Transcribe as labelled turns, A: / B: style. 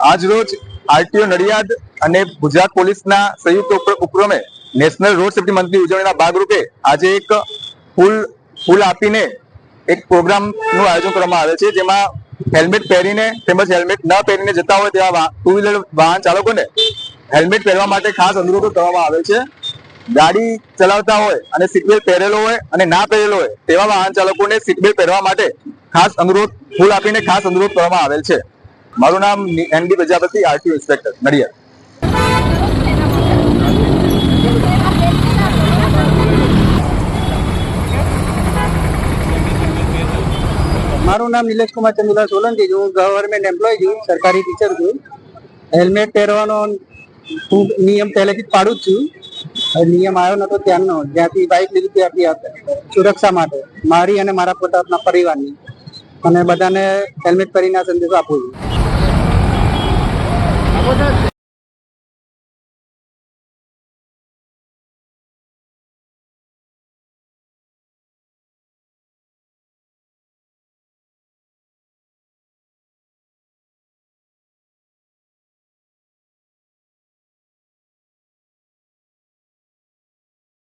A: આજ રોજ આરટીઓ નડિયાદ અને ગુજરાત પોલીસના સંયુક્ત ઉપક્રમે નેશનલ રોડ સેફ્ટી મંથની ઉજવણીના ભાગરૂપે આજે એક ફૂલ આપીને એક પ્રોગ્રામનું આયોજન કરવામાં આવે છે, જેમાં હેલ્મેટ પહેરીને તેમજ હેલ્મેટ ન પહેરીને જતા હોય તેવા ટુ વ્હીલર વાહન ચાલકોને હેલ્મેટ પહેરવા માટે ખાસ અનુરોધ કરવામાં આવે છે। ગાડી ચલાવતા હોય અને સીટ બેલ્ટ પહેરેલો હોય અને ના પહેરેલો હોય તેવા વાહન ચાલકોને સીટ બેલ્ટ પહેરવા માટે ખાસ અનુરોધ ફૂલ આપીને ખાસ અનુરોધ કરવામાં આવેલ છે। મારું નામ ND Prajapati, RTO inspector Nadiad.
B: મારું નામ નિલેશ કુમાર ચંદુલાલ સોલંકી છું। હું ગવર્મેન્ટ એમ્પ્લોય છું, સરકારી ટીચર છું। હેલ્મેટ પહેરવાનો હું નિયમ પહેલેથી જ પાડું જ છું। નિયમ આવ્યો નતો ત્યારનો, જ્યાંથી બાઇક લીધી ત્યારથી સુરક્ષા માટે મારી અને મારા પોતાના પરિવારની, અને બધાને હેલ્મેટ પહેરીને સંદેશો આપું છું।